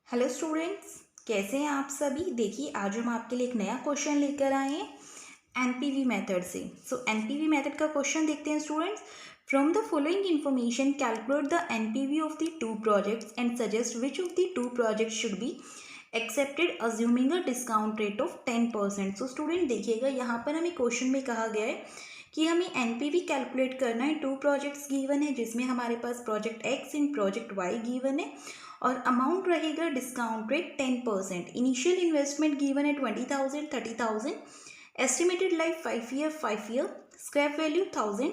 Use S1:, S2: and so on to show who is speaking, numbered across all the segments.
S1: Hello students, कैसे हैं आप सभी। देखिए आज हम आपके लिए एक नया क्वेश्चन लेकर आए हैं एनपीवी मेथड से। एनपीवी मेथड का क्वेश्चन देखते हैं students. From the following information calculate the NPV of the two projects and suggest which of the two projects should be accepted assuming a discount rate of 10%। So student देखिएगा, यहाँ पर हमें question में कहा गया है कि हमें एनपीवी कैलकुलेट करना है। टू प्रोजेक्ट्स गिवन है जिसमें हमारे पास project X and project Y given है और अमाउंट रहेगा discount rate 10%। Initial investment given है 20,000 30,000, estimated life 5 year, scrap value 1000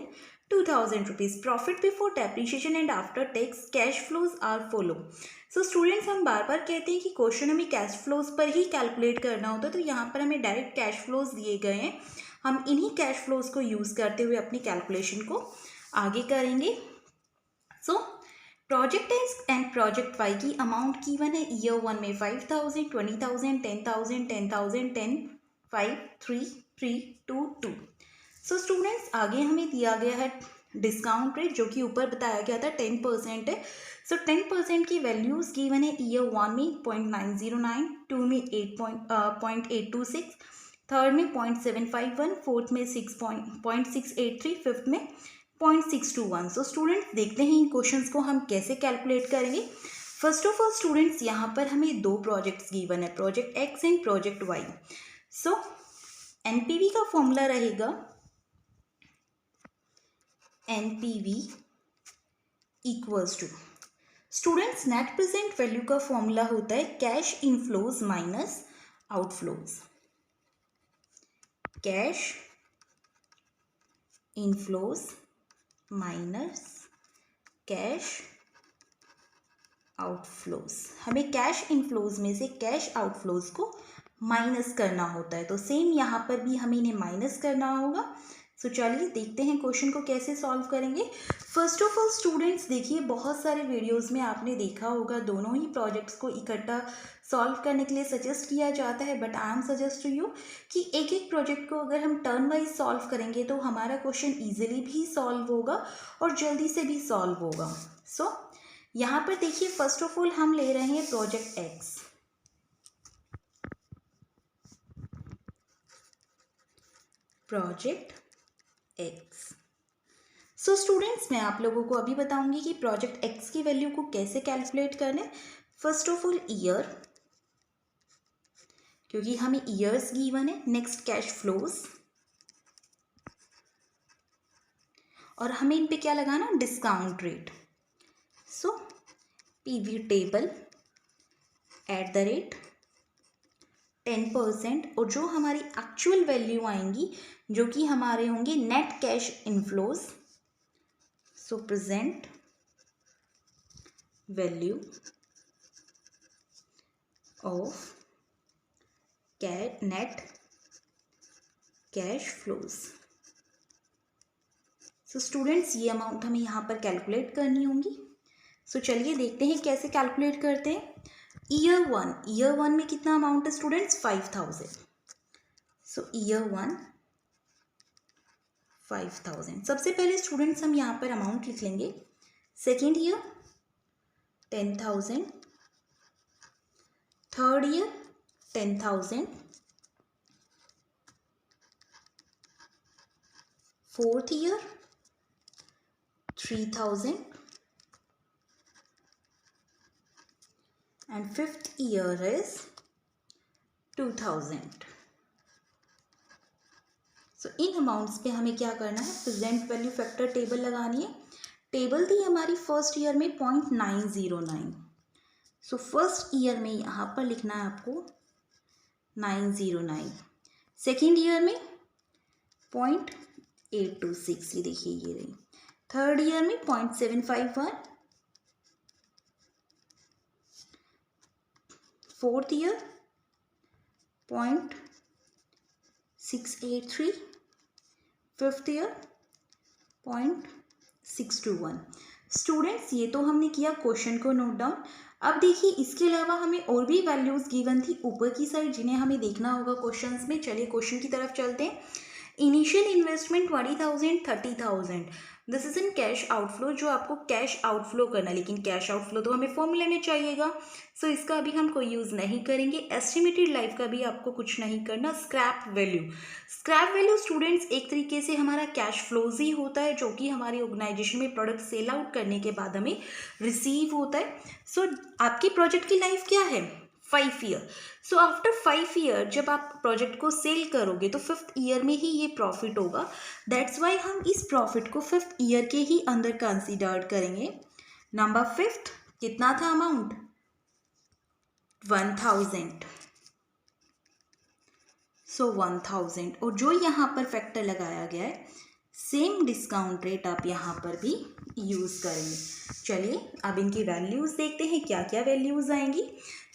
S1: 2000 rupees, profit before depreciation and after tax, cash flows are follow. So students, हम बार बार कहते हैं कि क्वेश्चन हमें कैश फ्लोज पर ही कैलकुलेट करना होता है, तो यहाँ पर हमें डायरेक्ट कैश फ्लोज दिए गए हैं। हम इन्हीं कैश फ्लोज को यूज़ करते हुए अपनी कैलकुलेशन को आगे करेंगे। So project X and project Y की अमाउंट गिवन है। ईयर 1 में 5,000 20,000 10,000 10,000 10 5 3 3 2 2। सो स्टूडेंट्स, आगे हमें दिया गया है डिस्काउंट रेट जो कि ऊपर बताया गया था 10% है। सो 10% की वैल्यूज़ गिवन है। ईयर 1 में 0.909, 2 में 0.826, थर्ड में 0.751, फोर्थ में 0.683, फिफ्थ में 0.621। सो स्टूडेंट्स देखते हैं इन क्वेश्चंस को हम कैसे कैलकुलेट करेंगे। फर्स्ट ऑफ ऑल स्टूडेंट्स, यहाँ पर हमें दो प्रोजेक्ट्स गिवन है, project X and project Y. So NPV का फॉर्मूला रहेगा NPV equals to, students net present value का फॉर्मूला होता है cash inflows minus outflows. Cash inflows minus cash outflows. हमें कैश इनफ्लोज में से कैश आउटफ्लोज को माइनस करना होता है, तो सेम यहाँ पर भी हमें इन्हें माइनस करना होगा। सो चलिए देखते हैं क्वेश्चन को कैसे सॉल्व करेंगे। फर्स्ट ऑफ ऑल स्टूडेंट्स देखिए, बहुत सारे वीडियोस में आपने देखा होगा दोनों ही प्रोजेक्ट्स को इकट्ठा सॉल्व करने के लिए सजेस्ट किया जाता है, but I am suggest to you कि एक एक प्रोजेक्ट को अगर हम टर्न वाइज सॉल्व करेंगे तो हमारा क्वेश्चन ईजिली भी सॉल्व होगा और जल्दी से भी सॉल्व होगा। सो यहाँ पर देखिए, फर्स्ट ऑफ ऑल हम ले रहे हैं project x. Project x. So students, मैं आप लोगों को अभी बताऊंगी कि प्रोजेक्ट एक्स की वैल्यू को कैसे कैलकुलेट करना है। फर्स्ट ऑफ ऑल ईयर, क्योंकि हमें ईयर्स गिवन है। नेक्स्ट कैश फ्लोज, और हमें इन पे क्या लगाना, डिस्काउंट रेट। सो पीवी टेबल @ 10%, और जो हमारी एक्चुअल वैल्यू आएंगी जो कि हमारे होंगे net cash inflows. So present value of net cash flows. So students, ये अमाउंट हमें यहाँ पर कैलकुलेट करनी होंगी। सो चलिए देखते हैं कैसे कैलकुलेट करते हैं। ईयर वन में कितना अमाउंट है स्टूडेंट्स, 5,000। सो ईयर 1 5,000। सबसे पहले स्टूडेंट्स हम यहाँ पर अमाउंट लिख लेंगे। Second year 10,000, third year 10,000, fourth year 3,000 and fifth year is 2,000. So in amounts पे हमें क्या करना है, प्रेजेंट वैल्यू फैक्टर टेबल लगानी है। टेबल थी हमारी फर्स्ट ईयर में 0.909। सो फर्स्ट ईयर में यहाँ पर लिखना है आपको 909। सेकेंड ईयर में 0.826, ये देखिए ये रही। थर्ड ईयर में 0.751, fourth year 0.683, fifth year 0.621। Students, ये तो हमने किया क्वेश्चन को नोट डाउन। अब देखिए, इसके अलावा हमें और भी वैल्यूज़ गिवन थी ऊपर की साइड जिन्हें हमें देखना होगा क्वेश्चंस में। चलिए क्वेश्चन की तरफ चलते हैं। Initial investment 20,000 30,000, this is in cash outflow, जो आपको कैश आउटफ्लो करना है, लेकिन कैश आउटफ्लो तो हमें फॉर्मूले में चाहिएगा, सो इसका अभी हम कोई यूज़ नहीं करेंगे। एस्टिमेटेड लाइफ का भी आपको कुछ नहीं करना। Scrap value, scrap value students एक तरीके से हमारा कैश फ्लोज ही होता है, जो कि हमारी ऑर्गेनाइजेशन में प्रोडक्ट सेल आउट करने के बाद हमें रिसीव होता है। सो आपकी प्रोजेक्ट की लाइफ क्या है? 5 ईयर। सो आफ्टर 5 ईयर जब आप प्रोजेक्ट को सेल करोगे तो 5th ईयर में ही ये प्रॉफिट होगा। दैट्स वाई हम इस प्रॉफिट को 5th ईयर के ही अंदर कंसीडर करेंगे। नंबर 5th कितना था अमाउंट? 1000। सो 1000, और जो यहाँ पर फैक्टर लगाया गया है सेम डिस्काउंट रेट आप यहाँ पर भी यूज़ करेंगे। चलिए अब इनकी वैल्यूज़ देखते हैं क्या क्या वैल्यूज़ आएंगी।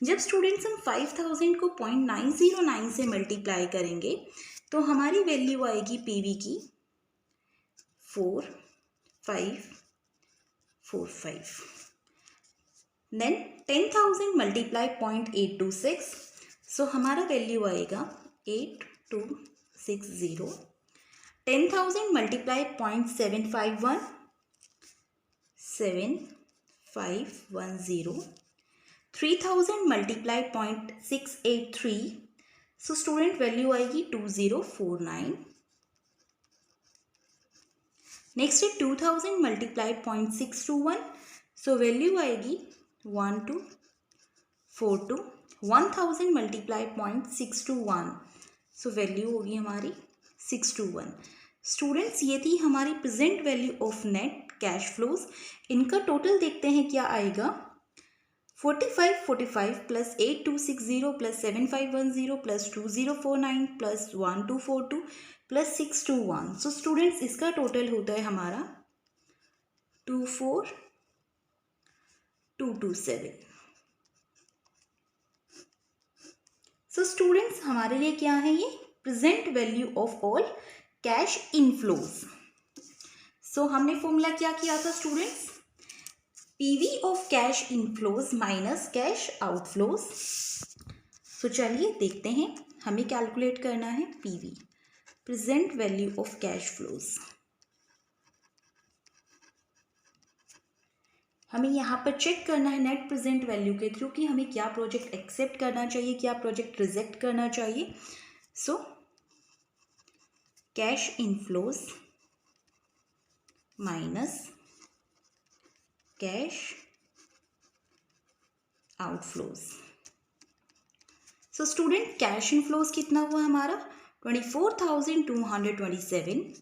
S1: जब स्टूडेंट्स हम 5000 को 0.909 से मल्टीप्लाई करेंगे तो हमारी वैल्यू आएगी पीवी की 4545। देन 10,000 मल्टीप्लाई 0.826, सो हमारा वैल्यू आएगा 8260। 10,000 multiply 0.751, 7510। 3,000 multiply 0.683, so student value आएगी 2049। नेक्स्ट है 2000 मल्टीप्लाई 0.621, सो वैल्यू आएगी 1242। 1000 मल्टीप्लाई 0.621, सो वैल्यू होगी हमारी 621। स्टूडेंट्स ये थी हमारी present value of net cash flows. इनका टोटल देखते हैं क्या आएगा। 4545 plus 8260 plus 7510 plus 2049 plus 1242 plus 621। सो स्टूडेंट्स इसका टोटल होता है हमारा 24227। सो स्टूडेंट्स हमारे लिए क्या है ये? Present value of all cash inflows. So हमने फॉर्मूला क्या किया था students? PV of cash inflows minus cash outflows. So चलिए देखते हैं, हमें कैलकुलेट करना है PV, present value of cash flows. हमें यहाँ पर चेक करना है नेट प्रेजेंट वैल्यू के थ्रू कि हमें क्या प्रोजेक्ट एक्सेप्ट करना चाहिए, क्या प्रोजेक्ट रिजेक्ट करना चाहिए। So cash inflows minus cash outflows. So student cash inflows कितना हुआ हमारा? 24,227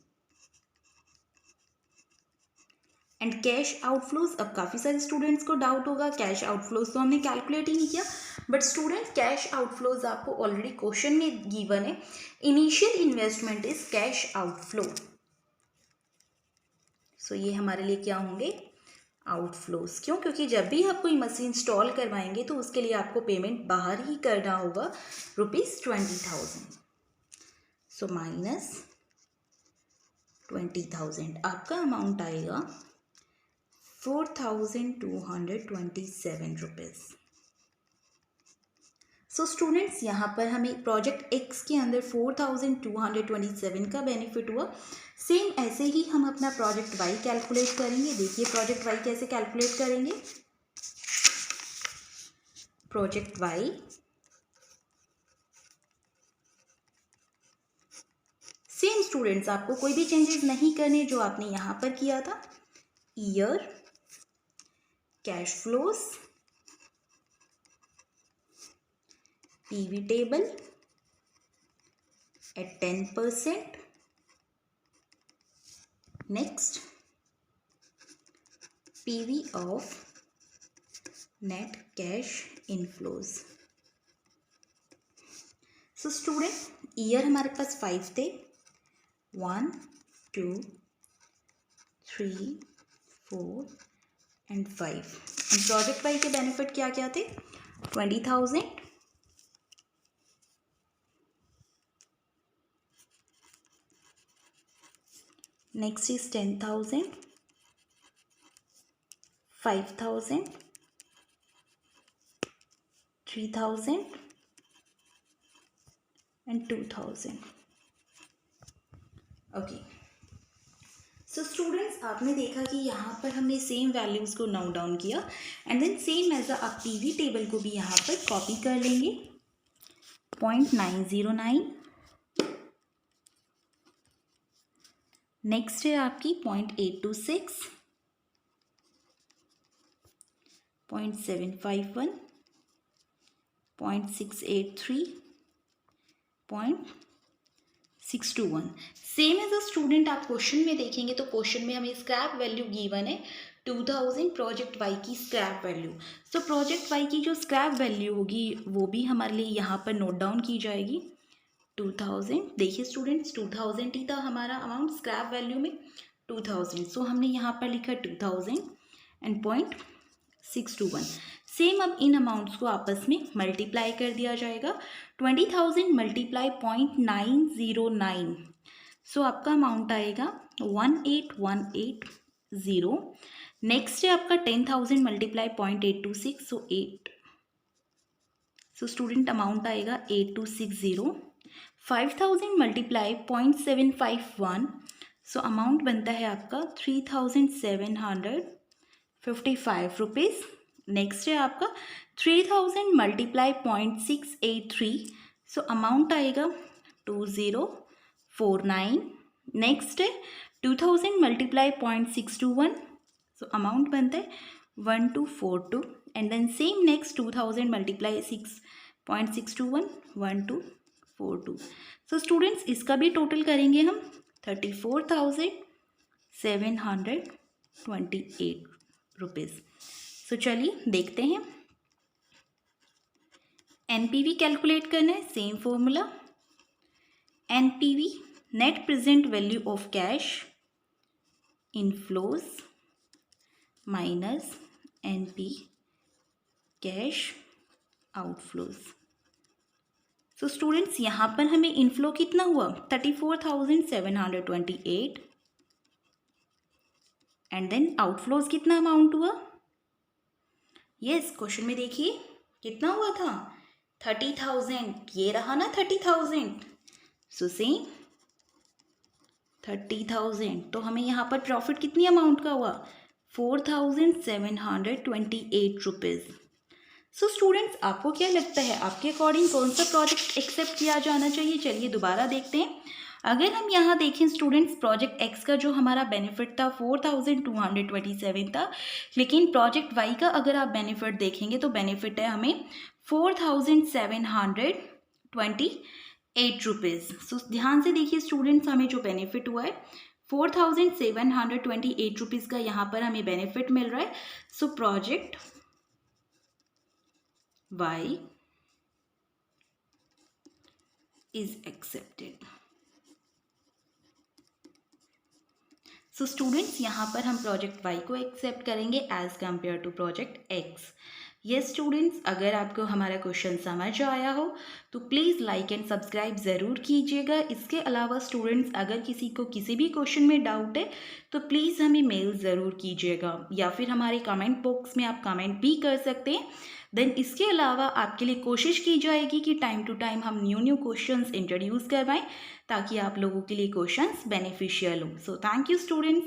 S1: एंड कैश आउटफ्लोज। अब काफ़ी सारे स्टूडेंट्स को डाउट होगा, कैश आउटफ्लोज तो हमने कैलकुलेट ही नहीं किया, बट स्टूडेंट कैश आउटफ्लोज आपको ऑलरेडी क्वेश्चन में गिवन है। Initial investment is cash outflow. So ये हमारे लिए क्या होंगे? आउटफ्लोज। क्यों? क्योंकि जब भी आप कोई मशीन इंस्टॉल करवाएंगे तो उसके लिए आपको पेमेंट बाहर ही करना होगा, ₹20,000। सो माइनस 20,000 आपका अमाउंट आएगा 4,227 रुपीज़। सो स्टूडेंट्स यहाँ पर हमें प्रोजेक्ट एक्स के अंदर 4,227 का बेनिफिट हुआ। सेम ऐसे ही हम अपना प्रोजेक्ट वाई कैलकुलेट करेंगे। देखिए प्रोजेक्ट वाई कैसे कैलकुलेट करेंगे। प्रोजेक्ट वाई सेम स्टूडेंट्स, आपको कोई भी चेंजेस नहीं करने जो आपने यहाँ पर किया था। Year cash flows, PV table at 10%. Next, PV of net cash inflows. So student, year हमारे पास 5 थे, 1 2 3 4 and 5। एंड प्रोजेक्ट वाई के बेनिफिट क्या क्या थे? 20,000, next is 10,000, 5,000, 3,000 and 2,000. Okay, so students, आपने देखा कि यहाँ पर हमने सेम वैल्यूज़ को नोट डाउन किया एंड देन सेम एज आप पीवी टेबल को भी यहाँ पर कॉपी कर लेंगे. 0.909. नेक्स्ट है आपकी 0.826, 0.751, 0.683, 0.621. सेम एज अ स्टूडेंट आप क्वेश्चन में देखेंगे तो क्वेश्चन में हमें स्क्रैप वैल्यू गिवन है 2000 प्रोजेक्ट वाई की scrap value. So project Y की जो स्क्रैप वैल्यू होगी वो भी हमारे लिए यहाँ पर नोट डाउन की जाएगी. 2000, देखिए स्टूडेंट्स 2000 ही था हमारा अमाउंट स्क्रैप वैल्यू में 2000. सो हमने यहाँ पर लिखा 2000 एंड 0.621. सेम अब इन अमाउंट्स को आपस में मल्टीप्लाई कर दिया जाएगा. 20,000 मल्टीप्लाई 0.909. सो आपका अमाउंट आएगा 18180. नेक्स्ट है आपका 10,000 मल्टीप्लाई 0.826. सो 8. सो स्टूडेंट अमाउंट आएगा 8260. 5,000 मल्टीप्लाई 0.751. सो अमाउंट बनता है आपका 3,755 रुपीज़. नेक्स्ट है आपका 3,000 मल्टीप्लाई 0.683. सो अमाउंट आएगा 2049. नेक्स्ट है 2,000 मल्टीप्लाई 0.621. सो अमाउंट बनता है 1242. And then same next 2,000 multiply 6.621 1242. So students इसका भी टोटल करेंगे हम 34,728 रुपीज़. सो चलिए देखते हैं. एनपीवी कैलकुलेट करना है. Same formula. NPV net present value of cash inflows minus NP cash outflows. So students यहाँ पर हमें इनफ्लो कितना हुआ 34,728 एंड देन आउटफ्लोज कितना अमाउंट हुआ. यस क्वेश्चन में देखिए कितना हुआ था 30,000. ये रहा ना 30,000. So same 30,000. तो हमें यहाँ पर प्रॉफिट कितनी अमाउंट का हुआ 4,728 रुपीज़. सो स्टूडेंट्स आपको क्या लगता है आपके अकॉर्डिंग कौन सा प्रोजेक्ट एक्सेप्ट किया जाना चाहिए. चलिए दोबारा देखते हैं. अगर हम यहाँ देखें स्टूडेंट्स प्रोजेक्ट एक्स का जो हमारा बेनिफिट था 4,227 था, लेकिन प्रोजेक्ट वाई का अगर आप बेनिफिट देखेंगे तो बेनिफिट है हमें 4,728 रुपीज़. सो ध्यान से देखिए स्टूडेंट्स हमें जो बेनिफिट हुआ है 4,728 रुपीज़ का यहाँ पर हमें बेनिफिट मिल रहा है. So project Y is accepted. So students यहाँ पर हम प्रोजेक्ट वाई को एक्सेप्ट करेंगे as compared to project X. Yes students, अगर आपको हमारा क्वेश्चन समझ आया हो तो प्लीज़ लाइक एंड सब्सक्राइब ज़रूर कीजिएगा. इसके अलावा स्टूडेंट्स अगर किसी को किसी भी क्वेश्चन में डाउट है तो प्लीज़ हमें मेल ज़रूर कीजिएगा या फिर हमारे कमेंट बॉक्स में आप कमेंट भी कर सकते हैं. देन इसके अलावा आपके लिए कोशिश की जाएगी कि टाइम टू टाइम हम न्यू क्वेश्चंस इंट्रोड्यूस करवाएं ताकि आप लोगों के लिए क्वेश्चंस बेनिफिशियल हो. So thank you students.